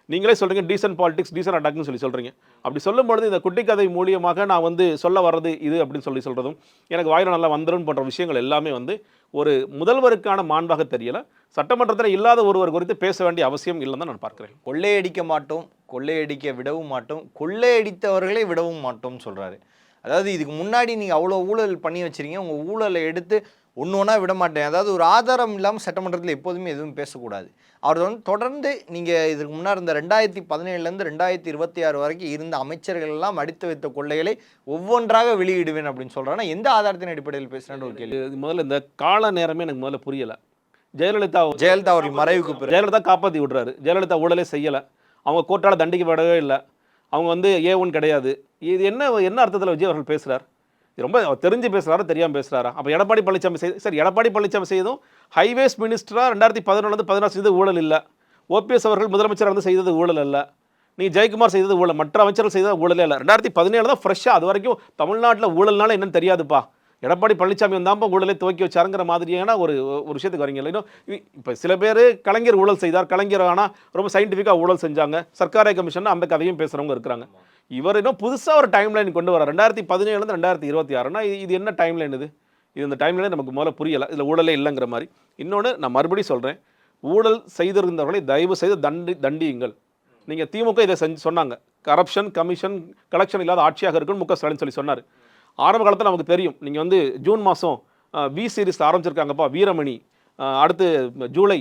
நீங்களே சொல்கிறீங்க டீசன்ட் பாலிடிக்ஸ் டீசன்ட் அட்டாக்னு சொல்கிறீங்க. அப்படி சொல்லும்பொழுது இந்த குட்டி கதை மூலியமாக நான் வந்து சொல்ல வர்றது இது அப்படின்னு சொல்கிறதும் எனக்கு வாயில நல்லா வந்துடும் போன்ற விஷயங்கள் எல்லாமே வந்து ஒரு முதல்வருக்கான மாண்பாக தெரியல. சட்டமன்றத்தில் இல்லாத ஒருவர் குறித்து பேச வேண்டிய அவசியம் இல்லைன்னு தான் நான் பார்க்கிறேன். கொள்ளையடிக்க மாட்டோம், கொள்ளையடிக்க விடவும் மாட்டோம், கொள்ளையடித்தவர்களே விடவும் மாட்டோம்னு சொல்கிறாரு. அதாவது இதுக்கு முன்னாடி நீங்கள் அவ்வளோ ஊழல் பண்ணி வச்சுருக்கீங்க, உங்கள் ஊழலை எடுத்து ஒன்று ஒன்றா விட மாட்டேன். அதாவது ஒரு ஆதாரம் இல்லாமல் சட்டமன்றத்தில் எப்போதுமே எதுவும் பேசக்கூடாது. அவர் வந்து தொடர்ந்து நீங்கள் இதுக்கு முன்னாடி இருந்த 2017 2026 வரைக்கும் இருந்த அமைச்சர்கள் எல்லாம் அடித்து வைத்த கொள்ளைகளை ஒவ்வொன்றாக வெளியிடுவேன் அப்படின்னு சொல்கிறாங்கன்னா எந்த ஆதாரத்தின் அடிப்படையில் பேசுகிறேன்னு ஒரு கேள்வி. முதல்ல இந்த கால நேரமே எனக்கு முதல்ல புரியலை. ஜெயலலிதா அவர்கள் மறைவுக்கு பிறகு ஜெயலலிதா காப்பாற்றி விடுறாரு. ஜெயலலிதா ஊழலே செய்யலை, அவங்க கோர்ட்டால் தண்டிக்கப்படவே இல்லை, அவங்க வந்து A1 கிடையாது. இது என்ன அர்த்தத்தில் விஜய் அவர்கள் பேசுகிறார்? ரொம்ப தெரிஞ்சு பேசுகிறாரா தெரியாமல் பேசுகிறாரா? அப்போ எடப்பாடி பழனிசாமி சரி, எடப்பாடி பழனிசாமி செய்ததும் ஹைவேஸ் மினிஸ்டராக 2011-16 செய்தது ஊழல் இல்லை. OPS அவர்கள் முதலமைச்சராக வந்து செய்தது ஊழல் இல்லை. நீங்கள் ஜெயக்குமார் செய்தது ஊழல், மற்ற அமைச்சர்கள் செய்தது ஊழலே இல்லை. 2017 தான் ஃப்ரெஷ்ஷாக. அது வரைக்கும் தமிழ்நாட்டில் ஊழல்னால என்னன்னு தெரியாதுப்பா. எடப்பாடி பழனிசாமி வந்தாப்போ ஊழலை துவக்கி வச்சாருங்கிற மாதிரியான ஒரு விஷயத்துக்கு வரீங்க. இன்னும் இப்போ சில பேர் கலைஞர் ஊழல் செய்தார், கலைஞர் ஆனால் ரொம்ப சயின்டிஃபிக்காக ஊழல் செஞ்சாங்க, சர்க்காரை கமிஷன் அந்த கதையும் பேசுகிறவங்க இருக்கிறாங்க. இவர் இன்னும் புதுசாக ஒரு டைம் லைன் கொண்டு வர 2017 2026னா இது என்ன டைம் லைன்? இது இந்த டைம் லைன் நமக்கு முதல்ல புரியலை. இதில் ஊழலே இல்லைங்கிற மாதிரி. இன்னொன்று நான் மறுபடியும் சொல்கிறேன், ஊழல் செய்திருந்தவர்களை தயவு செய்து தண்டியுங்கள். நீங்கள் திமுக இதை சொன்னாங்க, கரப்ஷன் கமிஷன் கலெக்ஷன் இல்லாத ஆட்சியாக இருக்குன்னு மு.க. ஸ்டாலின் சொல்லி சொன்னார். ஆரம்ப காலத்தில் நமக்கு தெரியும். நீங்கள் வந்து ஜூன் மாதம் வி சீரிஸ் ஆரம்பிச்சிருக்காங்கப்பா, வீரமணி, அடுத்து ஜூலை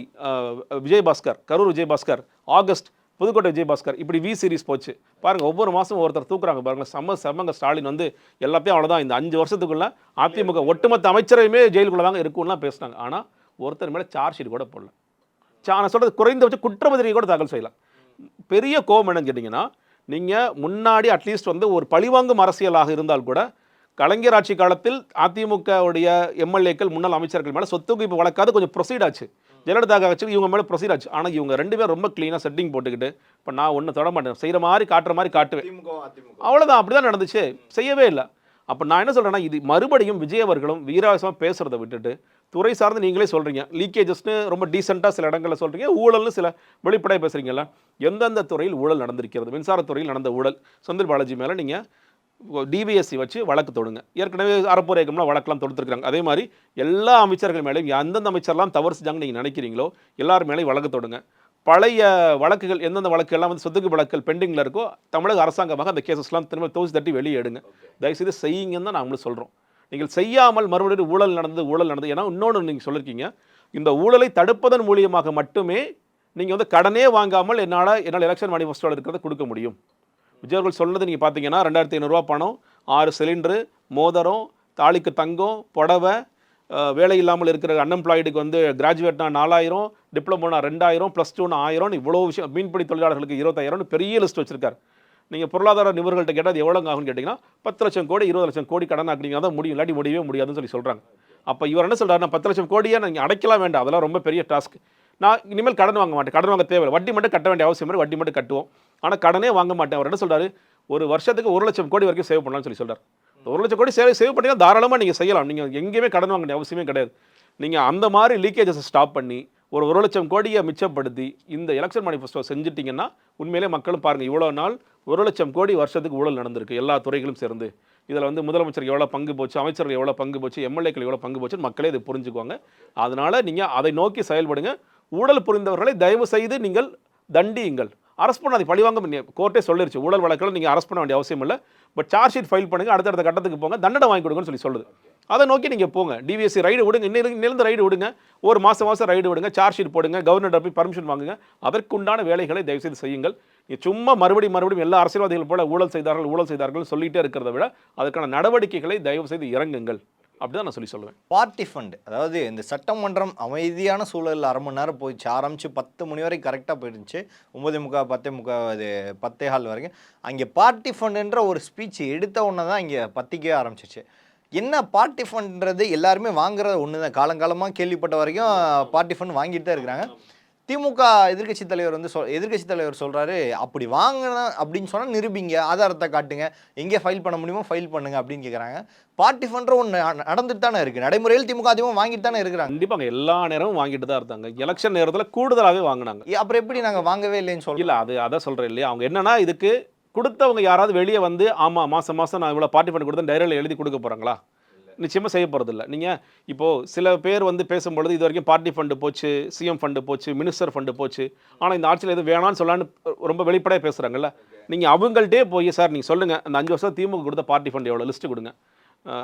விஜயபாஸ்கர், கரூர் விஜயபாஸ்கர், ஆகஸ்ட் புதுக்கோட்டை விஜயபாஸ்கர், இப்படி வி சீரிஸ் போச்சு பாருங்கள். ஒவ்வொரு மாதம் ஒருத்தர் தூக்குறாங்க பாருங்கள். செம்மங்க ஸ்டாலின் வந்து எல்லாத்தையும் அவ்வளோதான், இந்த 5 வருஷத்துக்குள்ளே அதிமுக ஒட்டுமொத்த அமைச்சரையுமே ஜெயிலுக்குள்ளே தாங்க இருக்கும்லாம் பேசினாங்க. ஆனால் ஒருத்தர் மேலே சார்ஜ் ஷீட் கூட போடல. நான் சொல்கிறது குறைந்தபட்ச குற்றப்பத்திரிகை கூட தாக்கல் செய்யலாம். பெரிய கோபம் என்னன்னு கேட்டிங்கன்னா, நீங்கள் முன்னாடி அட்லீஸ்ட் வந்து ஒரு பழிவாங்கும் அரசியலாக இருந்தால் கூட கலைஞர் ஆட்சி காலத்தில் அதிமுகவுடைய எம்எல்ஏக்கள் முன்னாள் அமைச்சர்கள் மேலே சொத்து குவிப்பு வழக்காது கொஞ்சம் ப்ரொசீட் ஆச்சு. ஜெயலலிதா ஆச்சு, இவங்க மேலே ப்ரொசீட் ஆச்சு. ஆனால் இவங்க 2 பேரும் ரொம்ப க்ளீனாக செட்டிங் போட்டுக்கிட்டு இப்போ நான் ஒன்றும் தொட மாட்டேன், செய்கிற மாதிரி காட்டுற மாதிரி காட்டுவேன், அவ்வளோதான். அப்படி தான் நடந்துச்சு, செய்யவே இல்லை. அப்போ நான் என்ன சொல்கிறேன்னா, இது மறுபடியும் விஜய் அவர்களும் வீராவேசமாக பேசுகிறத விட்டுட்டு துறை சார்ந்து நீங்களே சொல்கிறீங்க, லீக்கேஜஸ்னு ரொம்ப டீசெண்டாக சில இடங்களில் சொல்கிறீங்க, ஊழல்னு சில வெளிப்படையாக பேசுகிறீங்கல்ல. எந்தெந்த துறையில் ஊழல் நடந்திருக்கிறது? மின்சாரத்துறையில் நடந்த ஊழல் செந்தில் பாலாஜி மேலே நீங்கள் டிவிஎஸ்சி வச்சு வழக்கு தொடுங்க. ஏற்கனவே அறப்போர் இயக்கம்லாம் வழக்கெல்லாம் தொடுத்துருக்காங்க. அதே மாதிரி எல்லா அமைச்சர்கள் மேலேயும் எந்தெந்த அமைச்சர்லாம் தவறு செஞ்சாங்கன்னு நீங்கள் நினைக்கிறீங்களோ எல்லார் மேலேயும் வழக்கு தொடுங்க. பழைய வழக்குகள் எந்தெந்த வழக்குகள்லாம் வந்து சொத்துக்கு வழக்குகள் பெண்டிங்கில் இருக்கோ தமிழக அரசாங்கமாக அந்த கேசஸ்லாம் திரும்ப தோசி தட்டி வெளியே எடுங்க. தயவுசெய்து செய்யுங்கன்னு தான் நாமளும் சொல்கிறோம். நீங்கள் செய்யாமல் மறுபடியும் ஊழல் நடந்தது. ஏன்னா இன்னொன்று நீங்கள் சொல்லியிருக்கீங்க, இந்த ஊழலை தடுப்பதன் மூலியமாக மட்டுமே நீங்கள் வந்து கடனே வாங்காமல் என்னால் எலெக்ஷன் மேனிஃபெஸ்டோவில் இருக்கிறத கொடுக்க முடியும். விஜய் அவர்கள் சொன்னது நீங்கள் பார்த்தீங்கன்னா 2500 பணம், 6 சிலிண்டரு, மோதிரம், தாலிக்கு தங்கம், புடவை, வேலை இல்லாமல் இருக்கிற அன்எம்ப்ளாய்டுக்கு வந்து கிராஜுவேட்னா 4000, டிப்ளமோனா 2000, +2 1000, இவ்வளோ விஷயம். மீன்பிடி தொழிலாளர்களுக்கு 20000 பெரிய லிஸ்ட் வச்சிருக்காரு. நீங்கள் பொருளாதார நிபுணர்கள்ட்ட கேட்டால் அது எவ்வளோங்க ஆகும்னு கேட்டிங்கன்னா 10 லட்சம் கோடி 20 லட்சம் கோடி கடன் ஆக்குனீங்க தான் முடியும், இல்லாட்டி முடியவே முடியாதுன்னு சொல்கிறாங்க. அப்போ இவர் என்ன சொல்கிறார், நான் 10 லட்சம் கோடியை நீங்கள் அடைக்கலாம் வேண்டாம், அதெல்லாம் ரொம்ப பெரிய டாஸ்க். நான் இனிமேல் கடன் வாங்க மாட்டேன், கடன் வாங்க தேவையில்லை, வட்டி மட்டும் கட்ட வேண்டிய அவசியம் மாதிரி வட்டி மட்டும் கட்டுவோம், ஆனால் கடனே வாங்க மாட்டேன். அவர் என்ன சொல்கிறாரு, ஒரு வருஷத்துக்கு 1 லட்சம் கோடி வரைக்கும் சேவ் பண்ணலாம்னு சொல்கிறார். 1 லட்சம் கோடி சேவ் பண்ணிங்கன்னா தாராளமாக நீங்கள் செய்யலாம். நீங்கள் எங்கேயுமே கடன் வாங்க வேண்டிய அவசியமே கிடையாது. நீங்கள் அந்த மாதிரி லீக்கேஜஸை ஸ்டாப் பண்ணி ஒரு 1 லட்சம் கோடியை மிச்சப்படுத்தி இந்த எலெக்ஷன் மேனிஃபெஸ்டோ செஞ்சுட்டிங்கன்னா உண்மையிலே மக்களும் பாருங்கள், இவ்வளோ நாள் 1 லட்சம் கோடி வருஷத்துக்கு ஊழல் நடந்திருக்கு எல்லா துறைகளும் சேர்ந்து. இதில் வந்து முதலமைச்சருக்கு எவ்வளோ பங்கு போச்சு, அமைச்சர்கள் எவ்வளோ பங்கு போச்சு, எம்எல்ஏக்கள் எவ்வளோ பங்கு போச்சுன்னு மக்களே இது புரிஞ்சுக்குவாங்க. அதனால் நீங்கள் அதை நோக்கி செயல்படுங்க. ஊழல் புரிந்தவர்களை தயவு செய்து நீங்கள் தண்டியுங்கள், அரெஸ்ட் பண்ணாது. பழிவாங்க கோர்ட்டே சொல்லிருச்சு, ஊழல் வழக்கில் நீங்கள் அரெஸ்ட் பண்ண வேண்டிய அவசியம் இல்லை, பட் சார்ஜ் ஷீட் ஃபைல் பண்ணுங்கள், அடுத்தடுத்த கட்டத்துக்கு போங்க, தண்டனை வாங்கி கொடுங்கன்னு சொல்லுது. அதை நோக்கி நீங்கள் போங்க. டிவிஎஸ்சி ரைடு விடுங்க, இன்னிலிருந்து ரைடு விடுங்க, ஒரு மாதம் ரைடு விடுங்க, சார்ஜ் ஷீட் போடுங்க, கவர்னர்கிட்ட போய் பர்மிஷன் வாங்குங்க. அதற்குண்டான வேலைகளை தயவுசெய்து செய்யுங்கள். சும்மா மறுபடியும் எல்லா அரசியல்வாதிகள் போல ஊழல் செய்தார்கள் சொல்லிகிட்டே இருக்கிறத விட அதுக்கான நடவடிக்கைகளை தயவு செய்து இறங்குங்கள். அப்படிதான் நான் சொல்லுவேன். பார்ட்டி ஃபண்ட், அதாவது இந்த சட்டமன்றம் அமைதியான சூழலில் 1/2 மணி நேரம் போயிடுச்சு, ஆரம்பிச்சு 10 மணி வரைக்கும் கரெக்டாக போயிடுச்சு, 9:45 10:15 வரைக்கும். அங்கே பார்ட்டி ஃபண்டுன்ற ஒரு ஸ்பீச் எடுத்த உடனே தான் இங்கே பத்திக்கவே ஆரம்பிச்சிச்சு. என்ன பார்ட்டி ஃபண்ட்ன்றது எல்லாருமே வாங்குறது ஒன்று தான், காலங்காலமாக கேள்விப்பட்ட வரைக்கும் பார்ட்டி ஃபண்ட் வாங்கிட்டு தான் இருக்கிறாங்க. திமுக எதிர்க்கட்சி தலைவர் சொல்கிறாரு, அப்படி வாங்கினா அப்படின்னு சொன்னால் நிரூபிங்க, ஆதாரத்தை காட்டுங்க, எங்கே ஃபைல் பண்ண முடியுமோ ஃபைல் பண்ணுங்க அப்படின்னு கேட்குறாங்க. பார்ட்டி ஃபண்ட் ஒன்று நடந்துட்டு தானே இருக்குது, நடைமுறையில் திமுக அதிகமாக வாங்கிட்டு தானே இருக்கிறாங்க. கண்டிப்பாங்க, எல்லா நேரமும் வாங்கிட்டு தான் இருந்தாங்க. எலெக்ஷன் நேரத்தில் கூடுதலாகவே வாங்கினாங்க. அப்புறம் எப்படி நாங்கள் வாங்கவே இல்லைன்னு சொல்லி இல்லை, அதான் சொல்கிறேன் இல்லையா, அவங்க என்னன்னா இதுக்கு கொடுத்தவங்க யாராவது வெளியே வந்து ஆமாம் மாதம் நான் இவ்வளோ பார்ட்டி ஃபண்ட் கொடுத்தேன் டைரியில் எழுதி கொடுக்க போகிறாங்களா? நிச்சயமாக செய்ய போகிறது இல்லை. நீங்கள் இப்போது சில பேர் வந்து பேசும்பொழுது இது வரைக்கும் பார்ட்டி ஃபண்டு போச்சு, சிஎம் ஃபண்டு போச்சு, மினிஸ்டர் ஃபண்டு போச்சு, ஆனால் இந்த ஆட்சியில் எதுவும் வேணான்னு சொல்லான்னு ரொம்ப வெளிப்படையாக பேசுகிறாங்கல்ல. நீங்கள் அவங்கள்ட்டே போய் சார் நீங்கள் சொல்லுங்கள், அந்த 5 வருஷம் திமுக கொடுத்த பார்ட்டி ஃபண்ட் எவ்வளோ லிஸ்ட்டு கொடுங்க.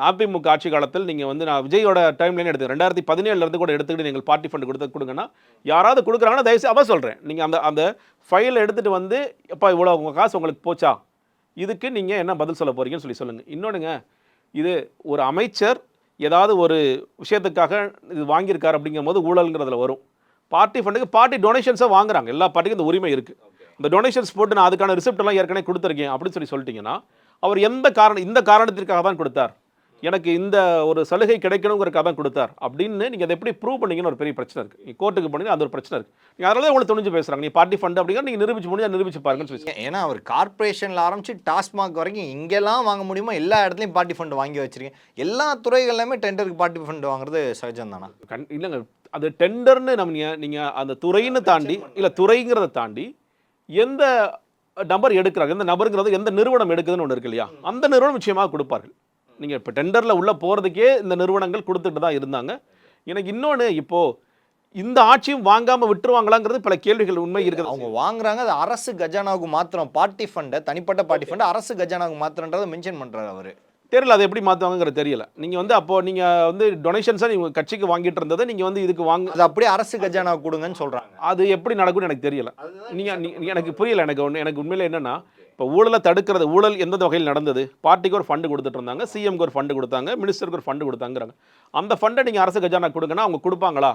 அதிமுக ஆட்சி காலத்தில் நீங்கள் வந்து நான் விஜயோட டைம்லேயே எடுத்து 2017 கூட எடுத்துக்கிட்டு நீங்கள் பார்ட்டி ஃபண்டு கொடுங்கன்னா யாராவது கொடுக்குறாங்கன்னா தயவுசெய்து அவன் சொல்கிறேன், நீங்கள் அந்த ஃபைலை எடுத்துகிட்டு வந்து எப்போ இவ்வளோ உங்கள் காசு உங்களுக்கு போச்சா, இதுக்கு நீங்கள் என்ன பதில் சொல்ல போகிறீங்கன்னு சொல்லுங்கள். இன்னொன்றுங்க, இது ஒரு அமைச்சர் ஏதாவது ஒரு விஷயத்துக்காக இது வாங்கியிருக்காரு அப்படிங்கும்போது ஊழல்ங்கிறதுல வரும். பார்ட்டி ஃபண்டுக்கு பார்ட்டி டொனேஷன்ஸை வாங்குறாங்க, எல்லா பார்ட்டிக்கும் இந்த உரிமை இருக்குது. இந்த டொனேஷன்ஸ் போட்டு நான் அதுக்கான ரிசிப்டெல்லாம் ஏற்கனவே கொடுத்துருக்கேன் அப்படின்னு சொல்லிட்டீங்கன்னா அவர் இந்த காரணத்திற்காக தான் கொடுத்தார், எனக்கு இந்த ஒரு சலுகை கிடைக்கணுங்கிறக்காக தான் கொடுத்தார் அப்படின்னு நீங்கள் அதை எப்படி ப்ரூவ் பண்ணீங்கன்னு ஒரு பெரிய பிரச்சனை இருக்குது. நீங்கள் கோர்ட்டுக்கு போனீங்கன்னா அது ஒரு பிரச்சனை இருக்குது. நீங்கள் அதனால உங்களுக்கு துணிஞ்சு பேசுகிறாங்க, நீ பார்ட்டி ஃபண்ட் அப்படிங்கிற நீங்கள் நிரூபிச்சு பாருங்கன்னு சொல்லி. ஏன்னா அவர் கார்பரேஷனில் ஆரம்பிச்சு டாஸ்மாக் வரைக்கும் இங்கெல்லாம் வாங்க முடியுமோ எல்லா இடத்துலையும் பார்ட்டி ஃபண்ட் வாங்கி வச்சிருக்கேன். எல்லா துறைகள்லையுமே டெண்டருக்கு பார்ட்டி ஃபண்ட் வாங்குறது சகஜம் தானா? இல்லைங்க, அது டெண்டர்னு நீங்கள் அந்த துறைன்னு தாண்டி இல்லை துறைங்கிறத தாண்டி எந்த நபர் எடுக்கிறாங்க, எந்த நபருங்கிறது எந்த நிறுவனம் எடுக்குதுன்னு ஒன்று இருக்கு இல்லையா, அந்த நிறுவனம் நிச்சயமாக கொடுப்பார்கள். நீங்கள் இப்போ டெண்டரில் உள்ளே போகிறதுக்கே இந்த நிறுவனங்கள் கொடுத்துட்டு தான் இருந்தாங்க. எனக்கு இன்னொன்று, இப்போது இந்த ஆட்சியும் வாங்காமல் விட்டுருவாங்களாங்கிறது பல கேள்விகள் உண்மை இருக்குது. அவங்க வாங்குறாங்க, அது அரசு கஜானாவுக்கு மாத்திரம், பார்ட்டி ஃபண்டை தனிப்பட்ட பார்ட்டி ஃபண்டை அரசு கஜானாவுக்கு மாத்திரன்றதை மென்ஷன் பண்ணுறாரு அவர். தெரியல அது எப்படி மாற்றுவாங்கிறது தெரியல. நீங்கள் வந்து அப்போது நீங்கள் வந்து டொனேஷன்ஸாக நீங்கள் கட்சிக்கு வாங்கிட்டு இருந்ததை நீங்கள் வந்து இதுக்கு அது அப்படியே அரசு கஜானாவுக்கு கொடுங்கன்னு சொல்கிறாங்க. அது எப்படி நடக்கும்னு எனக்கு தெரியல. எனக்கு புரியல. எனக்கு உண்மையில் என்னென்னா, இப்போ ஊழலை தடுக்கிறது, ஊழல் எந்தெந்த வகையில் நடந்தது, பார்ட்டிக்கு ஒரு ஃபண்டு கொடுத்துட்டு இருந்தாங்க, சிஎம்க்கு ஒரு ஃபண்டு கொடுத்தாங்க, மினிஸ்டருக்கு ஒரு ஃபண்டு கொடுத்தாங்கிறாங்க. அந்த ஃபண்டை நீங்கள் அரசு கஜானா கொடுங்கன்னா அவங்க கொடுப்பாங்களா?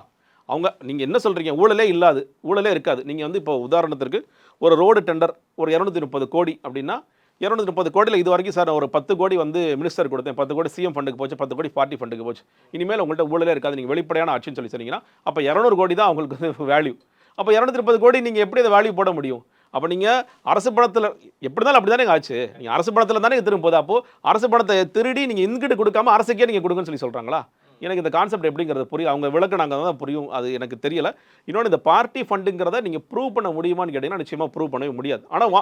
நீங்கள் என்ன சொல்கிறீங்க, ஊழலே இருக்காது. நீங்கள் வந்து இப்போ உதாரணத்திற்கு ஒரு ரோடு டெண்டர் ஒரு 230 கோடி அப்படின்னா 230 கோடியில் இது வரைக்கும் சார் ஒரு 10 கோடி வந்து மினிஸ்டர் கொடுத்தேன், 10 கோடி சிஎம் ஃபண்டுக்கு போச்சு, 10 கோடி பார்ட்டி ஃபண்டுக்கு போச்சு, இனிமேல் உங்கள்கிட்ட ஊழலே இருக்காது, நீங்கள் வெளிப்படையான ஆட்சின்னு சொல்லி சொன்னீங்கன்னா அப்போ 200 கோடி தான் அவங்களுக்கு வந்து வேல்யூ. அப்போ 230 கோடி நீங்கள் எப்படி அதை வேல்யூ போட முடியும்? அப்போ நீங்கள் அரசு பணத்தில் எப்படி இருந்தாலும் அப்படி தானே ஆச்சு, நீங்கள் அரசு பணத்தில் தானே திரும்ப போகுது. அப்போது அரசு பணத்தை திருடி நீங்கள் இன்கிட்ட கொடுக்காம அரசுக்கே நீங்கள் கொடுங்கன்னு சொல்கிறாங்களா? எனக்கு இந்த கான்செப்ட் எப்படிங்கிறது புரியும், அவங்க விளக்குனாங்க தான் புரியும், அது எனக்கு தெரியல. இன்னொன்று, இந்த பார்ட்டி ஃபண்டுங்கிறத நீங்கள் ப்ரூவ் பண்ண முடியுமான்னு கேட்டிங்கன்னா நிச்சயமாக ப்ரூவ் பண்ணவே முடியாது. ஆனால்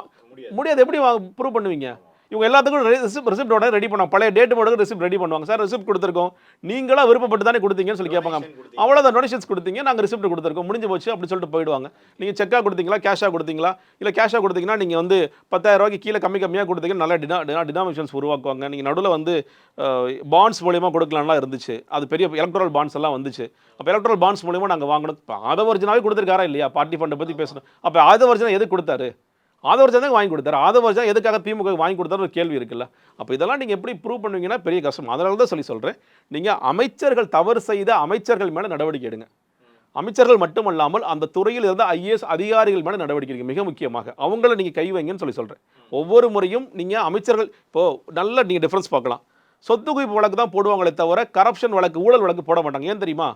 முடியாது. எப்படி ப்ரூவ் பண்ணுவீங்க? இவங்க எல்லாத்துக்கும் ரிசிப்டோட ரெடி பண்ணுவாங்க, பழைய டேட் போட ரிசிப்ட் ரெடி பண்ணுவாங்க. சார் ரிசிப்ட் கொடுத்துருக்கோம், நீங்களா விருப்பப்பட்டு தானே கொடுத்தீங்கன்னு சொல்லி கேட்பாங்க. அவ்வளோதான், டொனேஷன்ஸ் கொடுத்தீங்க, நாங்கள் ரிசிப்ட் கொடுத்துருக்கோம், முடிஞ்சு போச்சு அப்படி சொல்லிட்டு போயிடுவாங்க. நீங்கள் செக்காக கொடுத்தீங்களா, கேஷாக கொடுத்தீங்களா, இல்லை கேஷாக கொடுத்தீங்கன்னா நீங்கள் வந்து 10,000 ரூபாய்க்கு கீழே கம்மியாக கொடுத்தீங்க, நல்ல டினாமினேஷன்ஸ் உருவாக்குவாங்க. நீங்கள் நடுவில் வந்து பாண்ட்ஸ் மூலியமாக கொடுக்கலாம்லாம் இருந்துச்சு, அது பெரிய எலக்ட்ரல் பாண்ட்ஸ் எல்லாம் வந்துச்சு. அப்போ எலக்ட்ரல் பாண்ட்ஸ் மூலியமாக நாங்கள் வாங்கணும். இப்போ ஆதவர்ஜனாவே கொடுத்துருக்காரா இல்லையா, பார்ட்டி ஃபண்டை பற்றி பேசணும். அப்போ ஆதவர்ஜனா எதுக்கு கொடுத்தாரு, ஆதவர்ஜனா வாங்கி கொடுத்தாரு, ஆதவர்ஜனா எதுக்காக திமுக வாங்கி கொடுத்தாரு ஒரு கேள்வி இருக்குல்ல. அப்போ இதெல்லாம் நீங்கள் எப்படி ப்ரூவ் பண்ணுவீங்கன்னா பெரிய கஷ்டம். அதனால தான் சொல்கிறேன், நீங்கள் அமைச்சர்கள் தவறு செய்த அமைச்சர்கள் மேலே நடவடிக்கை எடுங்க. அமைச்சர்கள் மட்டுமல்லாமல் அந்த துறையில் இருந்த IAS அதிகாரிகள் மேலே நடவடிக்கை எடுங்க. மிக முக்கியமாக அவங்கள நீங்கள் கை வைங்கன்னு சொல்கிறேன். ஒவ்வொரு முறையும் நீங்கள் அமைச்சர்கள் இப்போது நல்ல நீங்கள் டிஃப்ரென்ஸ் பார்க்கலாம். சொத்து குவிப்பு வழக்கு தான் போடுவாங்களே தவிர கரப்ஷன் வழக்கு, ஊழல் வழக்கு போட மாட்டாங்க. ஏன் தெரியுமா?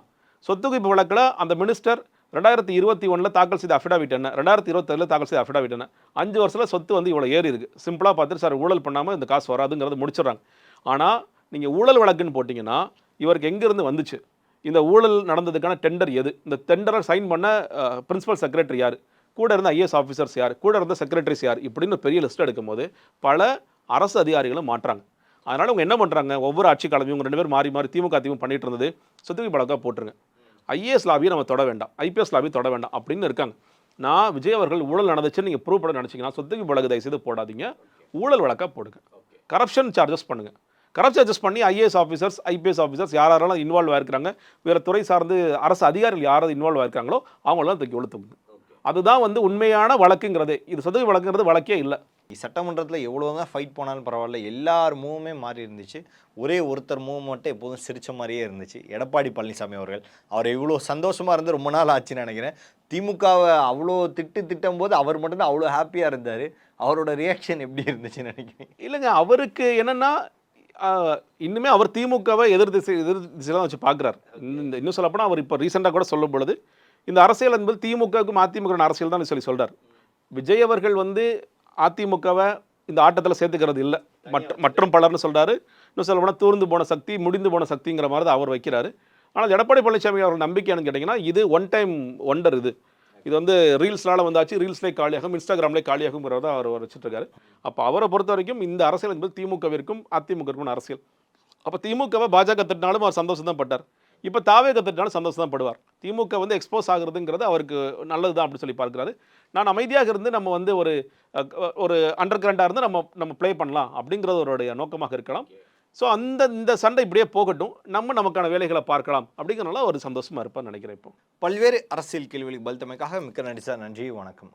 சொத்து குவிப்பு வழக்கில் அந்த மினிஸ்டர் 2021 தாக்கல் செய்த அஃபிடாவிட் என்ன, 2027 தாக்கல் செய்த அஃபிடாவிட் என்ன, 5 வருஷத்தில் சொத்து வந்து இவ்வளோ ஏறி இருக்கு. சிம்பிளாக பார்த்துட்டு சார் ஊழல் பண்ணாமல் இந்த காசு வராதுங்கிறது முடிச்சிடறாங்க. ஆனால் நீங்கள் ஊழல் வழக்குன்னு போட்டிங்கன்னா இவருக்கு எங்கேருந்து வந்துச்சு, இந்த ஊழல் நடந்ததுக்கான டெண்டர் எது, இந்த டெண்டரை சைன் பண்ண பிரின்சிபல் செக்ரட்டரி யார், கூட இருந்த IAS ஆஃபீஸர்ஸ் யார், கூட இருந்த செக்ரட்டரிஸ் யார், இப்படின்னு பெரிய லிஸ்ட் எடுக்கும்போது பல அரசு அதிகாரிகளும் மாற்றாங்க. அதனால் அவங்க என்ன பண்ணுறாங்க, ஒவ்வொரு ஆட்சி காலமும் இவங்க 2 பேர் மாறி மாறி திமுக பண்ணிட்டு இருந்தது சொத்து குவிப்பு வழக்காக போட்டுருங்க. IAS லாபியை நம்ம தொட வேண்டாம், IPS லாபி தொட வேண்டாம் அப்படின்னு இருக்காங்க. நான் விஜய் அவர்கள் ஊழல் நடந்துச்சுன்னு நீங்கள் ப்ரூவ் பண்ண நினச்சிங்கன்னா சொத்து குவிப்பு வழக்கு தயவு செய்து போடாதீங்க, ஊழல் வழக்காக போடுங்க. கரப்ஷன் சார்ஜஸ் பண்ணுங்கள். கரப்ஷன் சார்ஜஸ் பண்ணி IAS ஆஃபீஸர்ஸ் IPS ஆஃபீஸர்ஸ் யாரெல்லாம் இன்வால்வ் ஆயிருக்காங்க, வேறு துறை சார்ந்து அரசு அதிகாரிகள் யாராவது இன்வால்வ் ஆயிருக்காங்களோ அவங்களாம் தூக்கி ஒழுத்துங்க. அதுதான் வந்து உண்மையான வழக்குங்கிறது. இது சொத்து குவிப்பு வழக்குங்கிறது வழக்கே இல்லை. சட்டமன்றத்தில் எவ்வளோங்க ஃபைட் போனாலும் பரவாயில்ல, எல்லார் மூவுமே மாறி இருந்துச்சு. ஒரே ஒருத்தர் மூவ் மட்டும் எப்போதும் சிரித்த மாதிரியே இருந்துச்சு, எடப்பாடி பழனிசாமி அவர்கள். அவர் இவ்வளோ சந்தோஷமாக இருந்து ரொம்ப நாள் ஆச்சுன்னு நினைக்கிறேன். திமுகவை அவ்வளோ திட்டும் போது அவர் மட்டும்தான் அவ்வளோ ஹாப்பியாக இருந்தார். அவரோட ரியாக்ஷன் எப்படி இருந்துச்சுன்னு நினைக்கிறேன்? இல்லைங்க, அவருக்கு என்னென்னா இன்னுமே அவர் திமுகவை எதிர் திசையெல்லாம் வச்சு பார்க்குறாரு. இன்னும் சொல்லப்போனால் அவர் இப்போ ரீசெண்டாக கூட சொல்லும் பொழுது இந்த அரசியல் என்பது திமுகவுக்கும் அதிமுக அரசியல் தான் சொல்லி சொல்கிறார். விஜய் அவர்கள் வந்து அதிமுகவை இந்த ஆட்டத்தில் சேர்த்துக்கிறது இல்லை, மற்றும் பலர்னு சொல்கிறாரு. இன்னும் சொல்ல போனால் தூர்ந்து போன சக்தி, முடிந்து போன சக்திங்கிற மாதிரி தான் அவர் வைக்கிறாரு. ஆனால் எடப்பாடி பழனிசாமி அவர்கள் நம்பிக்கைன்னு கேட்டிங்கன்னா இது ஒன் டைம் ஒண்டர். இது வந்து ரீல்ஸ்னால வந்தாச்சு, ரீல்ஸ்லேயே காலியாகும், இன்ஸ்டாகிராம்லேயே காலியாகுங்கிறத அவர் வச்சுட்ருக்காரு. அப்போ அவரை பொறுத்த வரைக்கும் இந்த அரசியல் என்பது திமுகவிற்கும் அதிமுகவிற்கும் அரசியல். அப்போ திமுகவை பாஜக திட்டினாலும் அவர் சந்தோஷம் தான் பட்டார், இப்போ தாவே கற்றுட்டாலும் சந்தோஷம் தான் படுவார். திமுக வந்து எக்ஸ்போஸ் ஆகுறதுங்கிறது அவருக்கு நல்லது தான் அப்படி சொல்லி பார்க்குறாரு. நான் அமைதியாக இருந்து நம்ம வந்து ஒரு அண்டர் கிரவுண்டாக இருந்து நம்ம ப்ளே பண்ணலாம் அப்படிங்கிறது அவருடைய நோக்கமாக இருக்கலாம். ஸோ இந்த சண்டை இப்படியே போகட்டும், நமக்கான வேலைகளை பார்க்கலாம் அப்படிங்கிறனால ஒரு சந்தோஷமாக இருப்பான்னு நினைக்கிறேன். இப்போ பல்வேறு அரசியல் கேள்விகளுக்கு பதில் தமைக்காக மிக்க நன்றி சார். நன்றி, வணக்கம்.